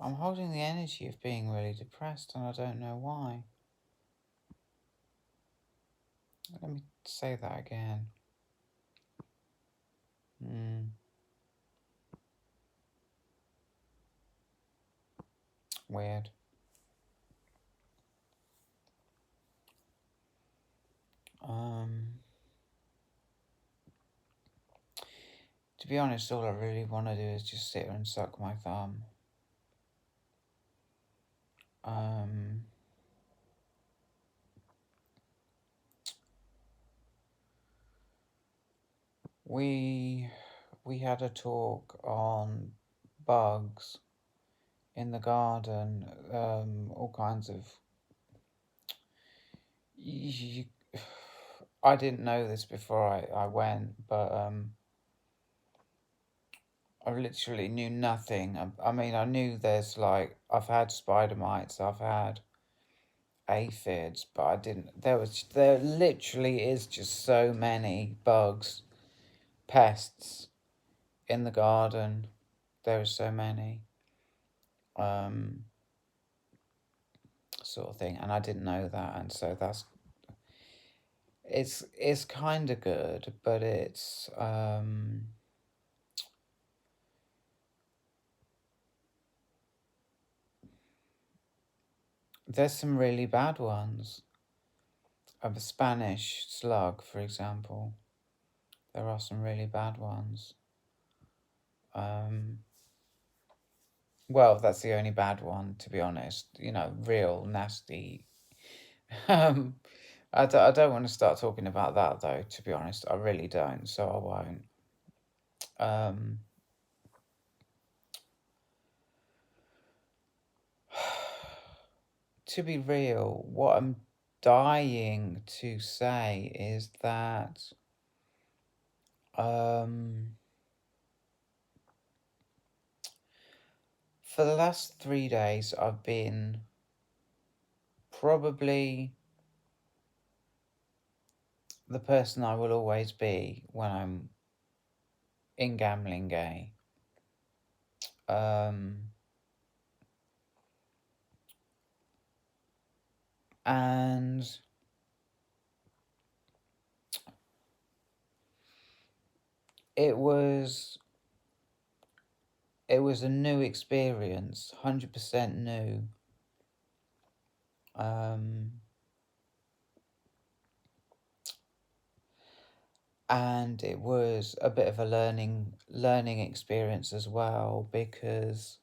I'm holding the energy of being really depressed and I don't know why. Let me say that again. Weird. To be honest, all I really want to do is just sit and suck my thumb. We had a talk on bugs in the garden, all kinds of. I didn't know this before I went, but I literally knew nothing. I mean, I knew there's like, I've had spider mites, I've had aphids, but I didn't. There literally is just so many bugs, pests in the garden. There are so many, sort of thing, and I didn't know that, and so it's kind of good, but there's some really bad ones. Of a Spanish slug, for example, there are some really bad ones. Well, that's the only bad one, to be honest. Real nasty. I don't want to start talking about that, though, to be honest. I really don't, so I won't. To be real, what I'm dying to say is that for the last 3 days, I've been probably the person I will always be when I'm in Gambling Gay. And it was a new experience, 100% new. And it was a bit of a learning experience as well, because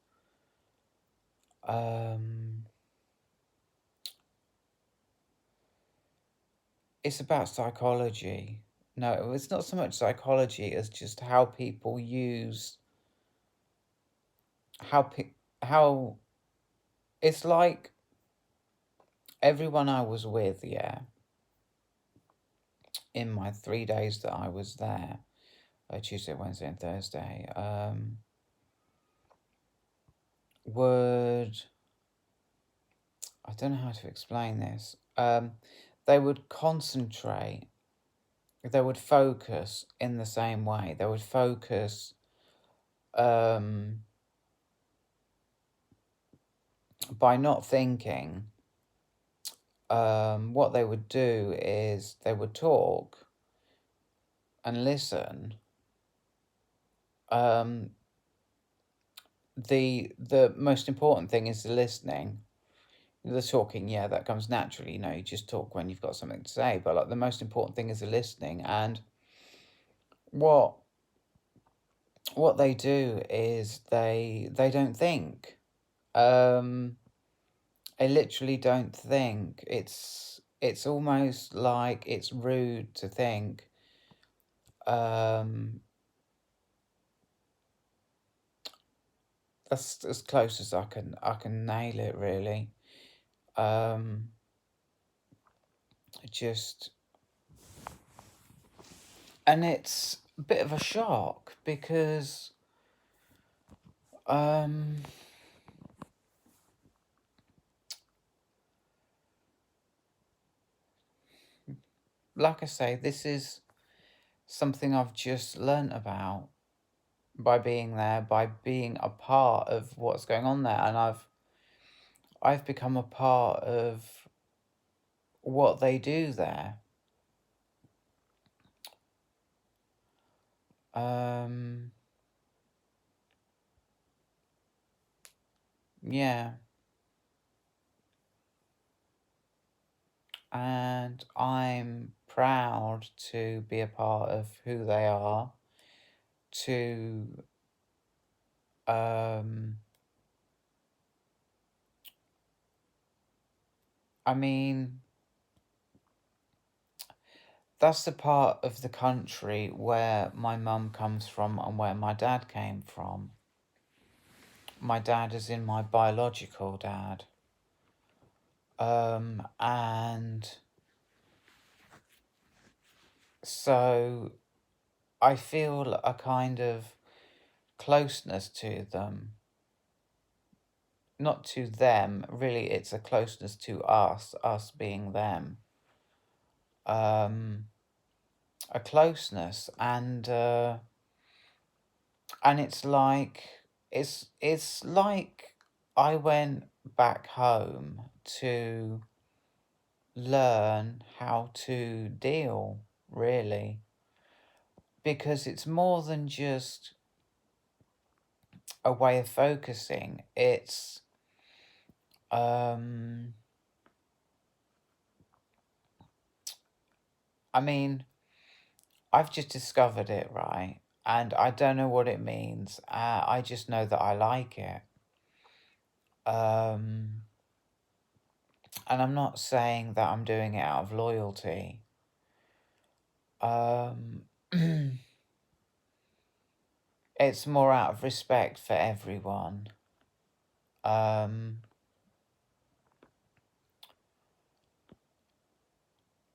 it's about psychology. No, it's not so much psychology as just how people use how it's like everyone I was with, yeah, in my 3 days that I was there, Tuesday, Wednesday, and Thursday, would I don't know how to explain this. They would concentrate. They would focus in the same way. They would focus by not thinking. What they would do is they would talk and listen. The most important thing is the listening. The talking, yeah, that comes naturally. You just talk when you've got something to say. But like the most important thing is the listening. And what they do is they don't think. They literally don't think. It's almost like it's rude to think. That's as close as I can nail it, really. Just, and it's a bit of a shock because like I say, this is something I've just learnt about by being there, by being a part of what's going on there, and I've become a part of what they do there. Yeah, and I'm proud to be a part of who they are, to I mean, that's the part of the country where my mum comes from and where my dad came from. My dad is in my biological dad. And so I feel a kind of closeness to them. Not to them, really, it's a closeness to us being them. A closeness, and it's like I went back home to learn how to deal, really, because it's more than just a way of focusing. It's I mean, I've just discovered it, right? And I don't know what it means. I just know that I like it. And I'm not saying that I'm doing it out of loyalty. It's more out of respect for everyone.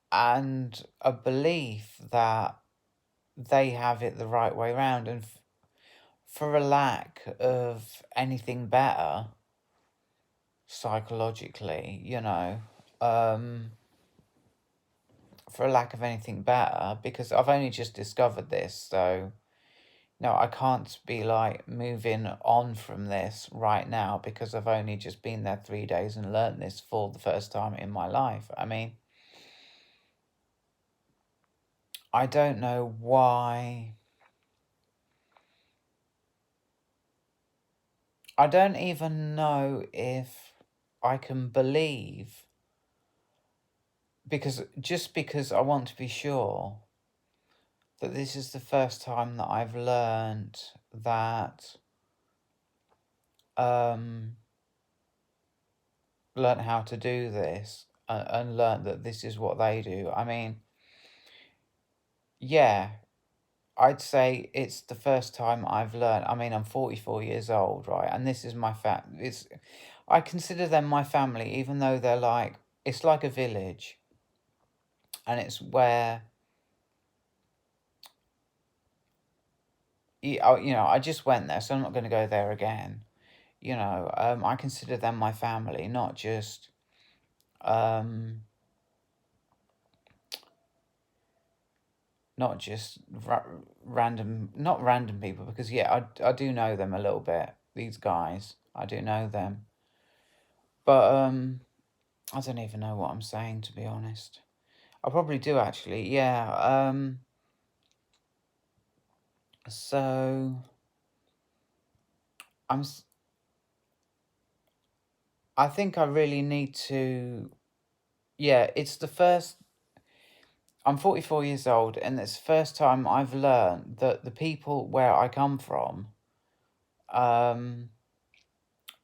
And a belief that they have it the right way round, and for a lack of anything better, psychologically, for a lack of anything better, because I've only just discovered this, so no, I can't be like moving on from this right now because I've only just been there 3 days and learnt this for the first time in my life. I mean, I don't know why. I don't even know if I can believe, because I want to be sure that this is the first time that I've learned that learned how to do this, and learned that this is what they do. I mean, yeah, I'd say it's the first time I've learned. I mean, I'm 44 years old, right? And this is my I consider them my family, even though they're like, it's like a village. And it's where, I just went there, so I'm not going to go there again. I consider them my family, not just, not just random, not random people, because yeah, I do know them a little bit. These guys, I do know them, but I don't even know what I'm saying, to be honest. I probably do actually. Yeah. So I think I really need to. Yeah, it's the first. I'm 44 years old, and it's the first time I've learned that the people where I come from,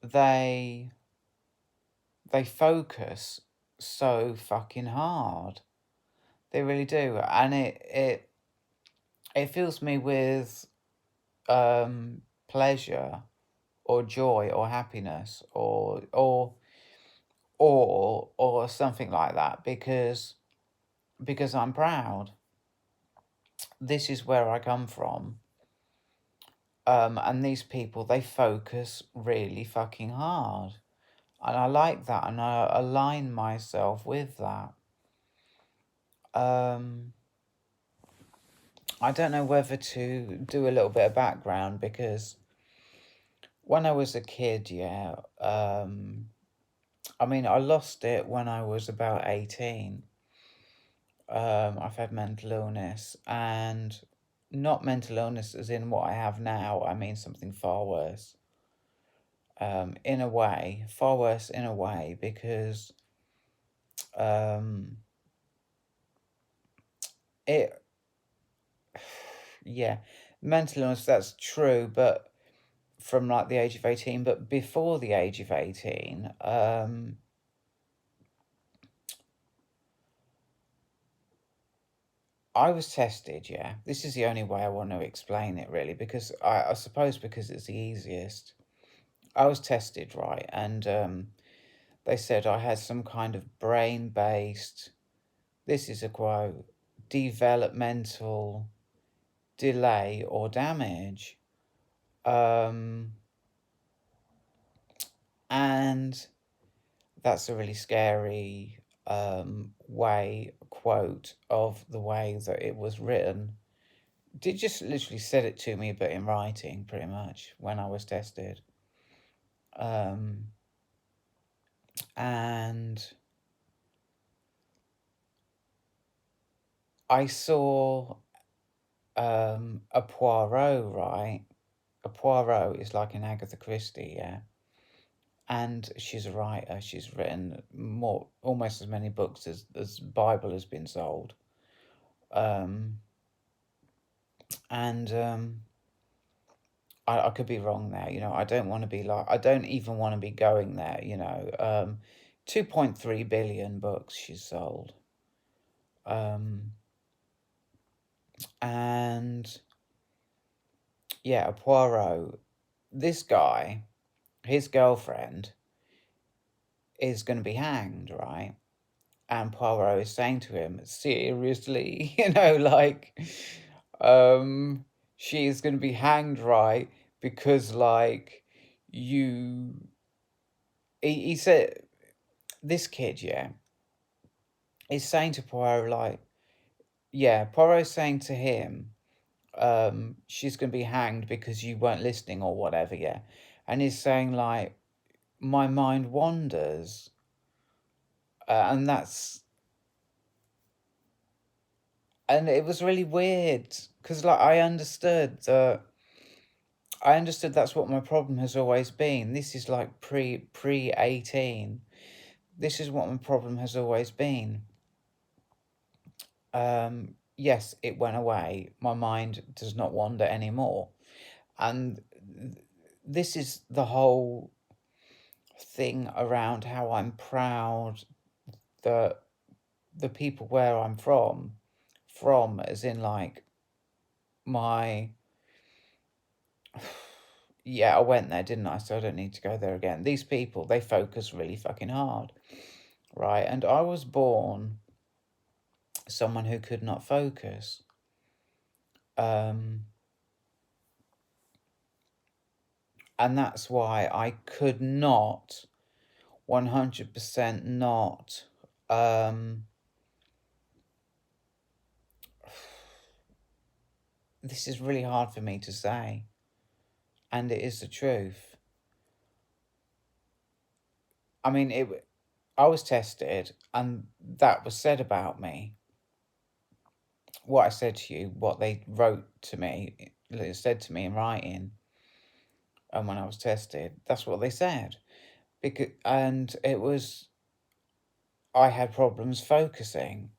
they focus so fucking hard. They really do, and it fills me with pleasure or joy or happiness or something like that, because I'm proud. This is where I come from. And these people, they focus really fucking hard. And I like that, and I align myself with that. I don't know whether to do a little bit of background, because when I was a kid, yeah, I mean, I lost it when I was about 18. I've had mental illness, and not mental illness as in what I have now. I mean something far worse. In a way, far worse in a way, because um, it, yeah, mental illness, that's true, but from like the age of 18, but before the age of 18, I was tested, yeah. This is the only way I want to explain it, really, because I suppose because it's the easiest. I was tested, right, and they said I had some kind of brain-based, this is a quote, developmental delay or damage. Um, and that's a really scary quote of the way that it was written. It just literally said it to me, but in writing, pretty much, when I was tested. Um, and I saw a Poirot, right? A Poirot is like an Agatha Christie, yeah. And she's a writer. She's written more, almost as many books as Bible has been sold. Um, and I could be wrong there. I don't want to be like, I don't even want to be going there. 2.3 billion books she's sold. And yeah, Poirot. This guy, his girlfriend, is going to be hanged, right? And Poirot is saying to him, seriously, like, um, she is going to be hanged, right? Because, like, you. He said, this kid, yeah, is saying to Poirot, like, yeah, Poirot's saying to him, she's going to be hanged because you weren't listening or whatever, yeah. And he's saying, like, my mind wanders. And that's, and it was really weird because, like, I understood that's what my problem has always been. This is like pre 18. This is what my problem has always been. Yes, it went away. My mind does not wander anymore. And this is the whole thing around how I'm proud that the people where I'm from as in like my, yeah, I went there, didn't I? So I don't need to go there again. These people, they focus really fucking hard, right? And I was born someone who could not focus. And that's why I could not 100% not this is really hard for me to say, and it is the truth. I mean, I was tested, and that was said about me. What I said to you, what they wrote to me, it said to me in writing, and when I was tested, that's what they said. And it was, I had problems focusing.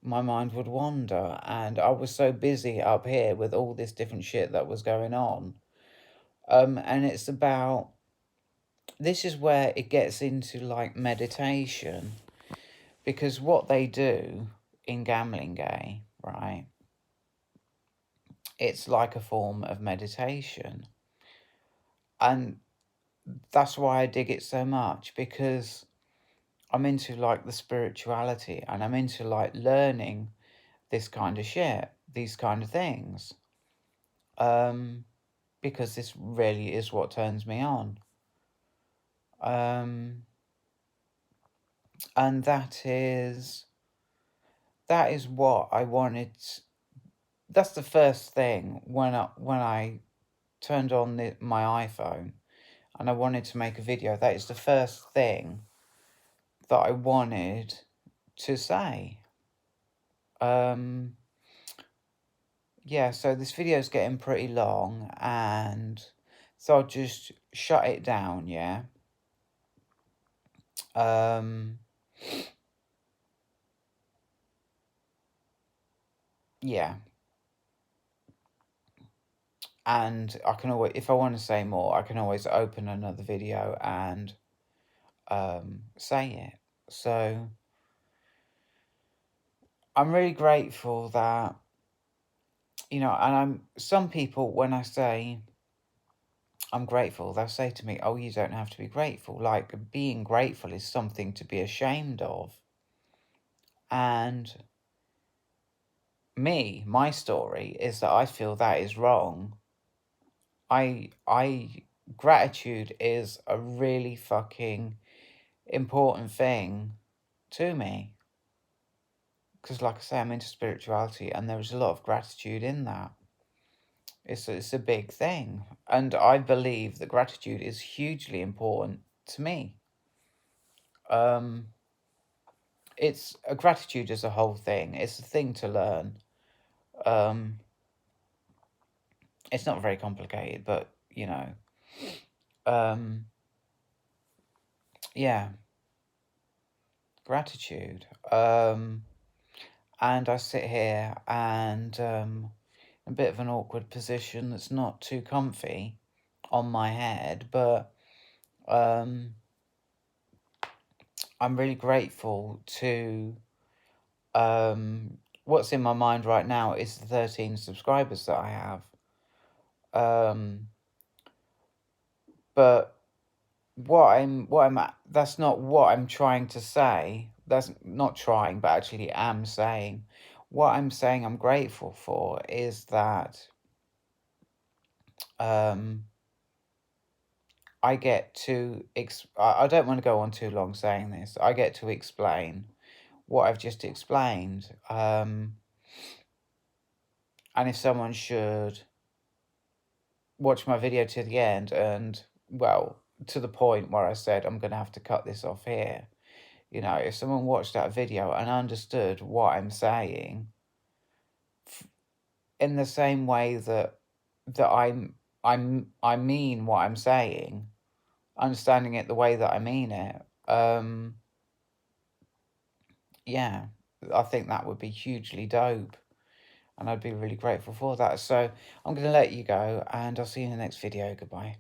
My mind would wander, and I was so busy up here with all this different shit that was going on. And it's about, this is where it gets into like meditation, because what they do in Gamlingay, right? It's like a form of meditation. And that's why I dig it so much, because I'm into like the spirituality, and I'm into like learning this kind of shit, these kind of things. Because this really is what turns me on. And that is what I wanted. that's the first thing when I turned on my iPhone and I wanted to make a video. That is the first thing that I wanted to say. Yeah, so this video is getting pretty long, and so I'll just shut it down, yeah. Yeah. And I can always, if I want to say more, I can always open another video and say it. So I'm really grateful that, and some people, when I say I'm grateful, they'll say to me, oh, you don't have to be grateful. Like, being grateful is something to be ashamed of. And my story is that I feel that is wrong. Gratitude is a really fucking important thing to me. Because, like I say, I'm into spirituality, and there is a lot of gratitude in that. It's a big thing. And I believe that gratitude is hugely important to me. It's a gratitude as a whole thing. It's a thing to learn. It's not very complicated, but, yeah, gratitude. And I sit here and a bit of an awkward position that's not too comfy on my head, but I'm really grateful to what's in my mind right now is the 13 subscribers that I have. But that's not what I'm trying to say. That's not trying, but actually am saying. What I'm saying I'm grateful for is that I get to I don't want to go on too long saying this. I get to explain what I've just explained. And if someone should watch my video to the end and, well, to the point where I said I'm going to have to cut this off here, if someone watched that video and understood what I'm saying in the same way that I mean what I'm saying, understanding it the way that I mean it, yeah, I think that would be hugely dope, and I'd be really grateful for that. So I'm going to let you go, and I'll see you in the next video. Goodbye.